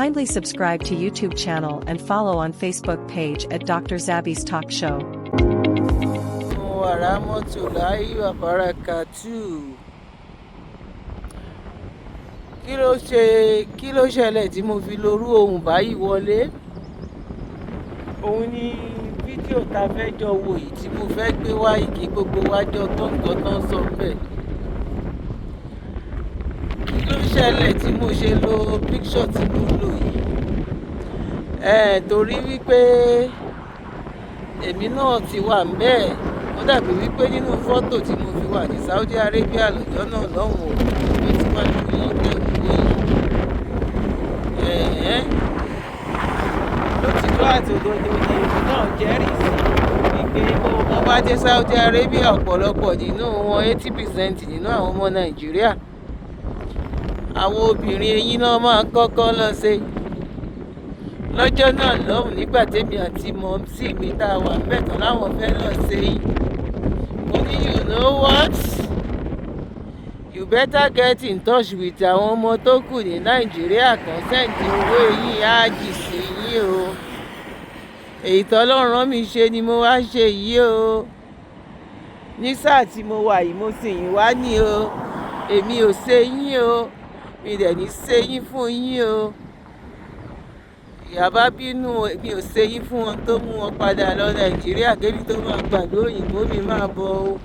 Kindly subscribe to YouTube channel and follow on Facebook page at Dr. Zabby's Talk Show. Warahmatullahi wabarakatuh. Kí ló ṣẹlẹ̀ tí mo fi lorú ohun báyìí wọlé? Òun ni fídíò ta fẹ́ jọ wò yìí tí mo fẹ́ gbé wá ìkí gbogbo wájọ tó nǹkan tán sọ bẹ́ẹ̀. Kí ló ṣẹlẹ̀ tí mo ṣe lo píkṣọ̀ tí mo lò yìí? Torí wípé èmi náà ti wà ńbẹ̀. Ó dàbí wípé nínú fọ́tò tí mo fi wà ní Saudi Arabia lọ́jọ́ náà lọ́hùn-ún ló ti wá lórí ọ̀tẹ̀ ìwé yìí. Lótìtọ́ àti òdodo ni èmi náà jẹ́rìí sí wípé wọ́n bá dé Saudi Arabia ọ̀pọ̀lọpọ̀ nínú wọn 80% nínú àwọn ọmọ Nàìjíríà. Àwọn obìnrin eyín náà máa kọ́kọ́ lọ ṣe. Lọ́jọ́ náà lọ́hùn nígbà tèmi àti mọ̀mísì mi tá a wà ńbẹ̀ tán láwọn fẹ́ lọ ṣe yìí. Mo ní you know what? You better get in touch with àwọn ọmọ tó kù ní Nàìjíríà kan sẹ́ǹdì owó eyín ájì sí yín o. Èyí tọ́lọ́run rán mi ṣe ni mo wá ṣe yìí o. Ní sáà tí mo wà yìí mo sì yín wá ní o. Èmi ò ṣe yín o. Mi dẹ̀ ní ṣe yín fún yín o. Ìyá bá bínú mi ò ṣe yín fún wọn tó mú wọn padà lọ Nàìjíríà kébi tó máa gbàgbé òyìnbó mi máa bọ̀ o.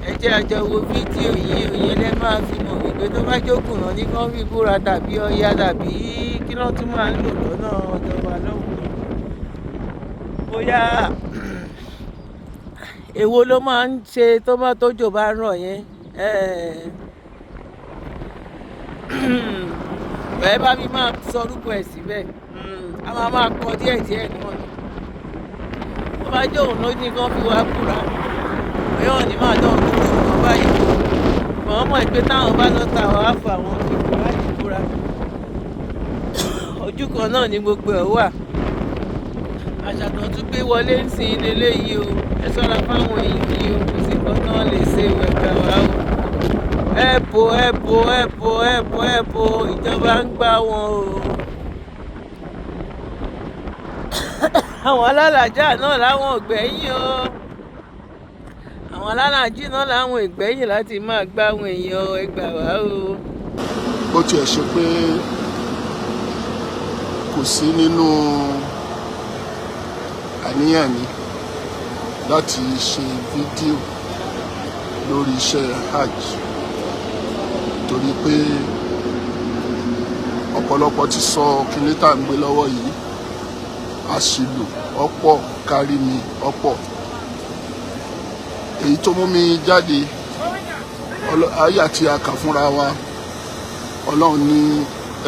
Ẹ jẹ́ a jọ wo fídíò yìí òye lẹ́ máa fi mọ̀ wípé tó bá jókòó náà ní kán fi búra tàbí ọya tàbí kí ló tún máa ń lò lọ́nà ọ̀dọ̀ wa lọ́wọ́. Bóyá èwo ló máa ń ṣe tó bá tójò bá rọ̀ yẹn. Ẹ bá mi máa sọ orúkọ ẹ̀ síbẹ̀. A máa kọ díẹ̀díẹ̀ náà ni. Tó bá jẹ́ òun ló ní kán fi wá búra. Bóyá ní máa dán òun lórí ọ̀kan báyìí. Wọ́n mọ̀ pé táwọn bá lọ ta àwọn àfà wọn fi láti búra. Ojú kan náà ni gbogbo ẹ̀ wà. Àṣà tó tún gbé wọlé ń sin leléyìí o. Ẹ ṣọ́ra fáwọn èyí ni o. Kò sí nǹkan tán lè ṣe ìwẹ̀gbà wa o. Ẹ̀pọ̀ ìjọba ń gbá wọn o. Àwọn alálàájá náà láwọn ògbẹ́yìn o. Àwọn alálàájì náà láwọn ìgbẹ́yìn láti máa gbá àwọn èèyàn ẹgbà wá o. Bó tiẹ̀ ṣe pé kò sí nínú àníyàn mi láti ṣe fídíò lórí iṣẹ́ hajj torí pé ọ̀pọ̀lọpọ̀ ti sọ kíní tá à ń gbé lọ́wọ́ yìí àṣìlò ọ̀pọ̀ kárí mi ọ̀pọ̀. Èyí tó mú mi jáde ayé àti àkà fúnra wa Ọlọ́run ní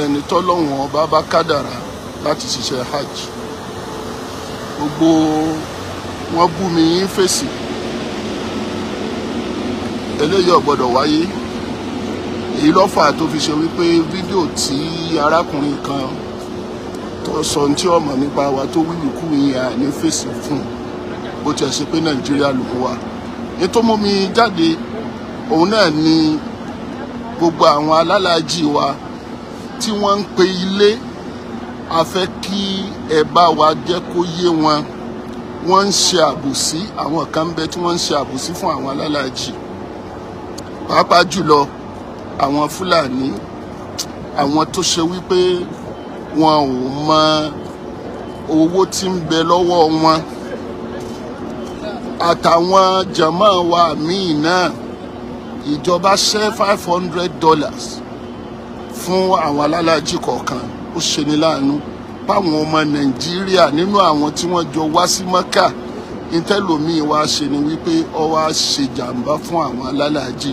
ẹni tọ́lọ́run ọba bá kádàrá láti ṣiṣẹ́ hajj. Gbogbo wọn bú mi yín fèsì. Eléyìí ò gbọ́dọ̀ wáyé. Èyí ló fà tó fi ṣe wípé fídíò tí arákùnrin kan tó sọ tí ó mọ̀ nípa wa tó wíwìkú yẹn ní fèsì fún bó tiẹ̀ ṣe pé Nàìjíríà ló wà. Ní tó mú mi jáde òun náà ni gbogbo àwọn alálàájì wa tí wọ́n ń pe ilé a fẹ́ kí ẹ bá wa jẹ́ kó yé wọn. Wọ́n ń ṣe àbòsí, àwọn kan bẹ tí wọ́n ń ṣe àbòsí fún àwọn alálàájì pàápàá jùlọ àwọn Fúlàní, àwọn tó ṣe wípé wọn ò mọ owó tí ń bẹ lọ́wọ́ wọn àtàwọn jàmá wa míì náà. Ìjọba ṣẹ́ $500 fún àwọn alálàájì kọ̀ọ̀kan. Ó ṣeni láàánú báwọn ọmọ Nàìjíríà nínú àwọn tí wọ́n jọ wá sí Mẹ́kà ìtẹ́lòmíì wá ṣe ni wípé ó wá ṣe jàǹbá fún àwọn alálàájì.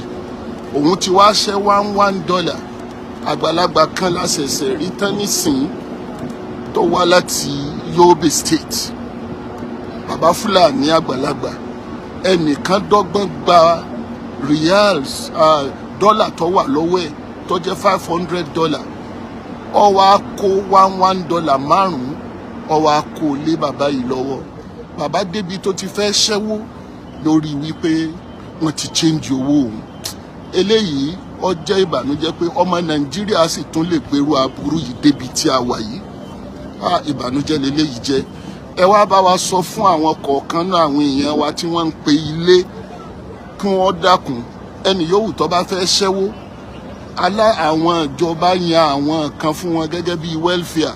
Òun ti wá ṣẹ́ $1 àgbàlagbà kan lásẹ̀sẹ̀ rí tán nísìn tó wá láti Yobe State. Bàbá Fúlàní àgbàlagbà ẹnìkan dọ́gbọ́n gba reals dọ́là tó wà lọ́wọ́ ẹ̀ tó jẹ́ $500 ó wá kó $1 márùn-ún ó wá kó lé bàbá yìí lọ́wọ́. Bàbá débi tó ti fẹ́ ṣẹ́wó lórí wípé wọ́n ti change owó òun. Eléyìí ó jẹ́ ìbànújẹ́ pé ọmọ Nàìjíríà sì tún lè gbèrú aburú yìí débi tí a wà yìí. Ìbànújẹ́ leléyìí jẹ́. Ẹ wá bá wa sọ fún àwọn kọ̀ọ̀kan náà àwọn èèyàn wa tí wọ́n ń pe ilé kí wọ́n dákun ẹni yòówù tó bá fẹ́ ṣẹ́wó àwọn ìjọba yan àwọn kan fún wọn gẹ́gẹ́ bí welfare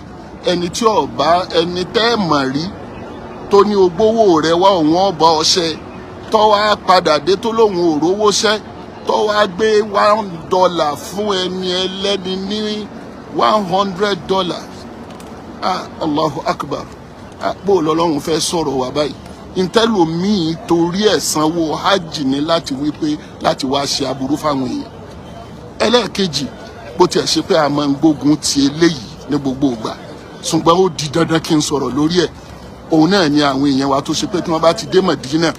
ẹni tí ó bá ẹni tẹ́ mọ̀ rí tó ní ogbówó rẹ̀ wá òun ọba ọṣẹ tó wá padà dé tó lóun ò rówó ṣẹ́ tó wá gbé $1 fún ẹni ẹlẹ́ni ní $100. Allahu Akbar. Bó lọ́lọ́run fẹ́ sọ̀rọ̀ wá báyìí ntẹ́lòmíì torí ẹ̀ sanwó hajj ní láti wípé láti wá ṣe aburú fáwọn èèyàn. Ẹlẹ́ẹ̀kejì bó tiẹ̀ ṣe pé a máa ń gbógun ti eléyìí ní gbogbo ìgbà ṣùgbọ́n ó di dandan kí n sọ̀rọ̀ lórí ẹ̀. Òun náà ni àwọn èèyàn wa tó ṣe pé tí wọ́n bá ti dé Mẹ̀dínà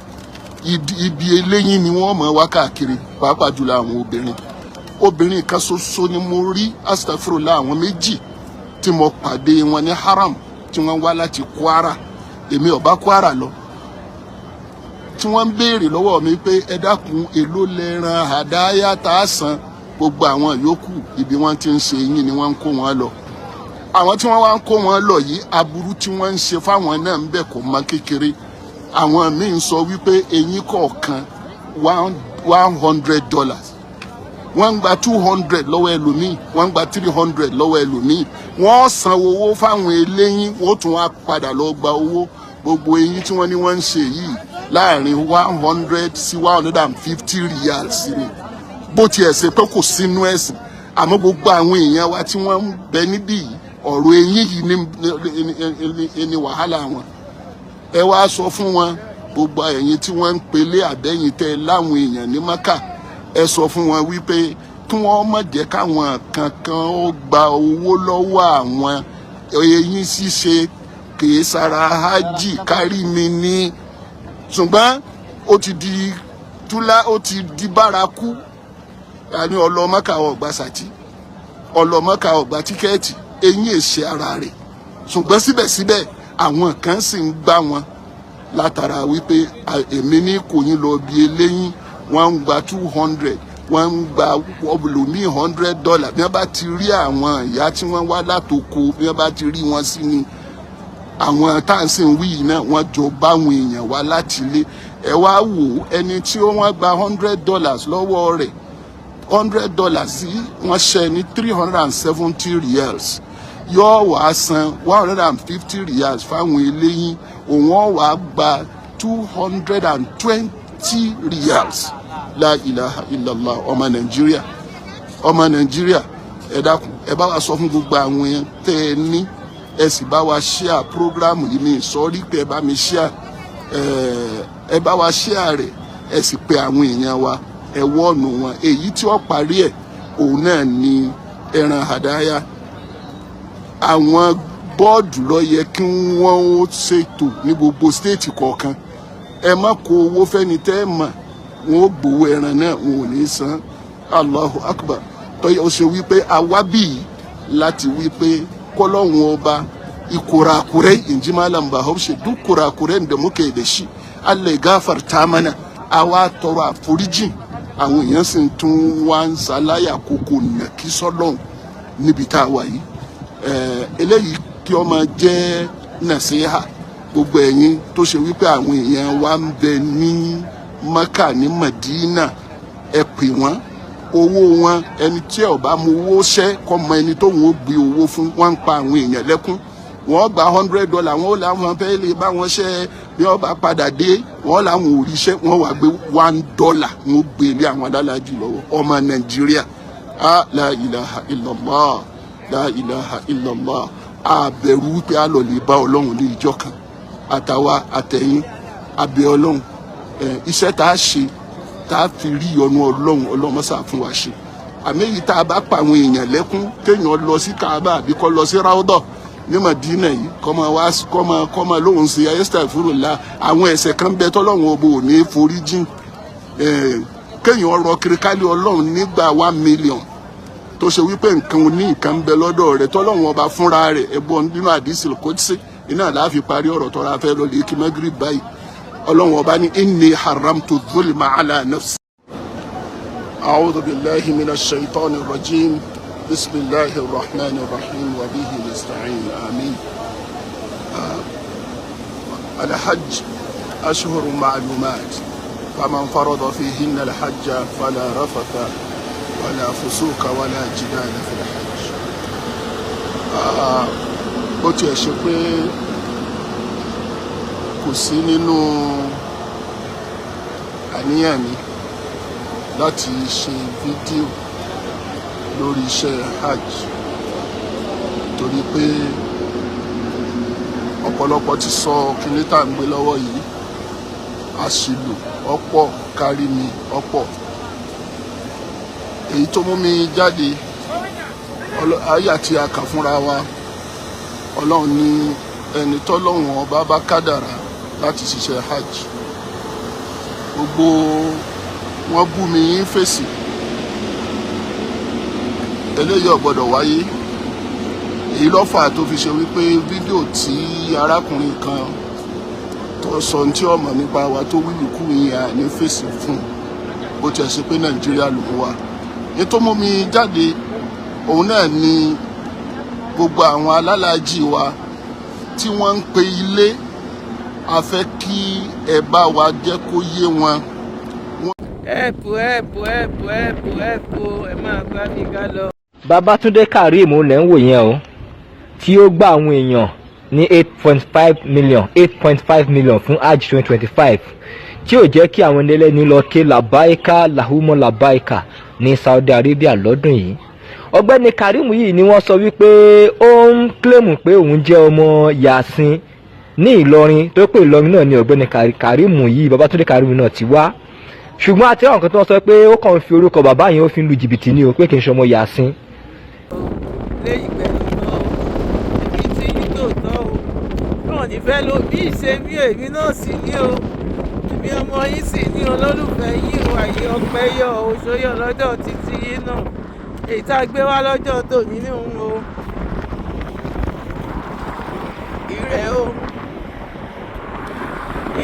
ibi eléyìí ni wọ́n mọ̀ wá káàkiri pàápàá jùlọ àwọn obìnrin kan ṣoṣo ni mo rí astagfirullah àwọn méjì tí mo pàdé wọn ní haram tí wọ́n wá láti Kwara èmi ò bá Kwara lọ tí wọ́n ń béèrè lọ́wọ́ mi pé ẹ dákun èló lẹ́ran àdáyá tá a san gbogbo àwọn yòókù ibi wọ́n ti ń ṣe yín ni wọ́n ń kó wọn lọ. Àwọn tí wọ́n wá ń kó wọn lọ yìí aburú tí wọ́n ń ṣe fáwọn náà ń bẹ kò mọ kékeré. Àwọn míì ń sọ wípé eyín kọ̀ọ̀kan $100 wọ́n ń gba 200 lọ́wọ́ ẹlòmíì wọ́n ń gba 300 lọ́wọ́ ẹlòmíì wọ́n san owó fáwọn eléyín wọ́n tún wá padà lọ gba owó gbogbo eyín tí wọ́n ní wọ́n ń ṣe yìí láàrin 100 sí 150 riyals ni bó tiẹ̀ ṣe pé kò sínú ẹ̀sìn àmọ́ gbogbo àwọn èèyàn wa tí wọ́n ń bẹ níbí ọ̀rọ̀ eyín yìí ní wàhálà wọn. Ẹ wá sọ fún wọn gbogbo ẹ̀yin tí wọ́n ń pelé àbẹ́yìn tẹ́ láwọn èèyàn ní Mákà ẹ sọ fún wọn wípé kí wọ́n má jẹ́ káwọn kankan ó gba owó lọ́wọ́ àwọn eyín ṣíṣe kìí sara hajj kárí mi ní ṣùgbọ́n ó ti di bárakú àní ọlọ́mọ́ka ọ̀gbà sàtì ọlọ́mọ́ka ọ̀gbà tíkẹ́ẹ̀tì eyín èṣe ara rẹ̀ ṣùgbọ́n síbẹ̀síbẹ̀ àwọn kan sì ń gbá wọn látara wípé èmi ní kò yín lọ bí eléyín wọ́n ń gba 200 wọ́n ń gba ọbùlùmí $100 bí wọ́n bá ti rí àwọn ìyá tí wọ́n wá látòkò bí wọ́n bá ti rí wọn sí ni àwọn táǹsìn wí yìí náà wọ́n jọ báwọn èèyàn wá láti ilé. Ẹ wá wò ẹni tí wọ́n gba $100 lọ́wọ́ rẹ̀ $100 sí wọ́n ṣe ní 370 riyals yóò wá san 150 riyals fáwọn eléyín òun ó wá gba 220 riyals. La ilaha illallah. Ọmọ Nàìjíríà ẹ dákun ẹ bá wa sọ fún gbogbo àwọn yẹn tẹ́ ẹ ní ẹ sì bá wa share programu yìí mi sọrí pé ẹ bá mi share ẹ bá wa share rẹ̀ ẹ sì pe àwọn èèyàn wa ẹ wọ́ọ̀nù wọn èyí tí ó parí ẹ̀ òun náà ni ẹran àdáyá. Àwọn bọ́ọ̀dù ló yẹ kí wọ́n ó ṣètò ní gbogbo stéètì kọ̀ọ̀kan. Ẹ má kó owó fẹ́ni tẹ́ ẹ mọ̀ wọn ó gbowó ẹran náà wọn ò ní san. Allahu Akbar. Tọ́yẹ ó ṣe wípé awábì láti wípé kọ́lọ́hún ọba ikurakurai in ji malam Bahaushe duk kurakuren da muke da shi Allah ya gafarta mana àwa tọrọ àforíjì àwọn èèyàn sì tún wá ń ṣàlàyé kókó nàkí sọ́lọ́hún níbi tá a wà yìí. Eléyìí kí ó máa jẹ́ nàṣíhà gbogbo ẹ̀yin tó ṣe wípé àwọn èèyàn wa ń bẹ ní Mákà ní Mẹdínà ẹ pè wọ́n owó wọn ẹni tí ẹ ò bá mú owó ṣẹ́ kọ́ mọ ẹni tó wọn ó gbé owó fún wọn ń pa àwọn èèyàn lẹ́kún wọ́n gba $100 wọn ó láwọn fẹ́ lè bá wọn ṣẹ́ bí wọ́n bá padà dé wọ́n làwọn ò rí iṣẹ́ wọ́n wá gbé $1 wọn ó gbé ilé àwọn alálàájì lọ́wọ́. Ọmọ Nàìjíríà la ilaha illallah la ilaha illallah àbẹ̀rù wípé a lọ lè bá Ọlọ́run ní ìjọ kan àtàwa àtẹ̀yìn abẹ́ Ọlọ́run iṣẹ́ tá a ṣe tá a fi rí ọ̀nà Ọlọ́run mọ́sà fún wa ṣe. Àmì èyí tá a bá pa àwọn èèyàn lẹ́kún kéèyàn lọ sí Kaaba àbí kó lọ sí Ráúdà ní Mádínà yìí kọ́mọ lóhùn sí astaghfirullah àwọn ẹ̀ṣẹ̀ kan bẹ tọ́lọ́run ọba ò ní forí jìn kéèyàn rọ kirikálí Ọlọ́run nígbà 1 million tó ṣe wípé nǹkan ní nǹkan bẹ lọ́dọ̀ rẹ̀ tọ́lọ́run ọba fúnra rẹ̀ ẹ̀bùn nínú àdísìl kódísì iná láàfin parí ọ̀rọ̀ tọ́ra fẹ́ lọ lè kí Magrib báyìí Ọlọ́run ọba ní inni haramtu dhulma ala nafsi أعوذ بالله من الشيطان الرجيم بسم الله الرحمن الرحيم وبه نستعين آمين. الحج أشهر معلومات فمن فرض فيهن الحج فلا رفث ولا فسوق ولا جدال في الحج. ó tiẹ̀ ṣe pé kò sí nínú àníyàn mi láti ṣe fídíò lórí iṣẹ́ hajj torí pé ọ̀pọ̀lọpọ̀ ti sọ kíní tá à ń gbé lọ́wọ́ yìí àṣìlò ọ̀pọ̀ kárí mi ọ̀pọ̀. èyí tó mú mi jáde àyà tí a kà fúnra wa ọlọ́run ní ẹni tọ́lọ́run ọba bá kádàrá láti ṣiṣẹ́ hajj. gbogbo wọn bú mi yín fèsì eléyìí ò gbọ́dọ̀ wáyé. èyí ló fà tó fi ṣe wípé fídíò tí arákùnrin kan tó sọ tí ọmọ nípa wa tó wíwìkú yẹn à ní fèsì fún bó tiẹ̀ ṣe pé nàìjíríà ló wà. ní tó mú mi jáde òun náà ni gbogbo àwọn alálàájì wa tí wọ́n ń pe ilé a fẹ́ kí ẹ bá wa jẹ́ kó yé wọn. ẹ̀pù ẹ máa bá mi ká lọ. Babátúndé Karim lẹ́ ń wò yẹn o tí ó gba àwọn èèyàn ní 8.5 million fún hajj 2025 tí ó jẹ́ kí àwọn ẹlẹ́ni lọ ké làbáíkà làhúmọ́ làbáíkà ní Saudi Arabia lọ́dún yìí. ọ̀gbẹ́ni Karim yìí ni wọ́n sọ wípé ó ń kílèmù pé òun jẹ́ ọmọ Yasin ní Ìlọrin tó pé Ìlọrin náà ni ọ̀gbẹ́ni Karim yìí Babátúndé Karim náà ti wá ṣùgbọ́n àti àwọn kan tó sọ pé ó kàn ń fi orúkọ bàbá yẹn ó fi ń lu jìbìtì ni o pé kì í ṣe ọmọ Yasin. lẹ́yìn pẹ̀lú náà èmi tí ní tòótọ́ o náà nífẹ̀ẹ́ ló bí ìṣe mí èmi náà sì ní o èmi ọmọ yín sì ní olólùfẹ́ yín o àyè ọpẹ́ yọ òṣòyọ lọ́jọ́ títí yín náà èyí tá a gbé wá lọ́jọ́ tòní ní òun o ire o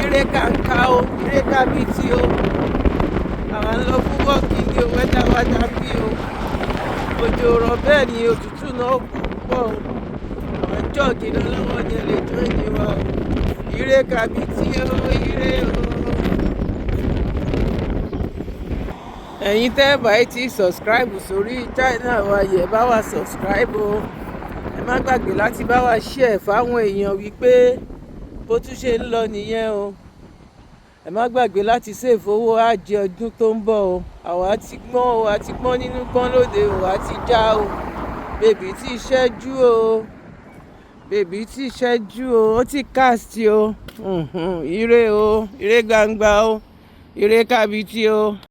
ire kàǹkà o ire kábìtì o àwọn ń lọ fún bọ́ọ̀kì ní o wẹ́dà wájà bí o òjò rọ̀ bẹ́ẹ̀ ni òtútù náà kù pọ̀ o àwọn jọ́ọ̀gì náà lọ́wọ́ ni ẹ lè tó ẹni wa o ire kàbìtì o ire o. ẹ̀yin tẹ́ báyìí ti subscribe sórí channel wa yẹ bá wa subscribe o ẹ má gbàgbé láti bá wa share fáwọn èèyàn wípé bó tún ṣe ń lọ nìyẹn o ẹ má gbàgbé láti save owó àjẹ ọdún tó ń bọ̀ o àwa ti gbọ́n o àti gbọ́n nínú gbọ́n lóde o àti já o bèbí tí ṣẹ́jú o bèbí tí ṣẹ́jú o ó ti cast o ire o ire gbangba o ire kábìtì o.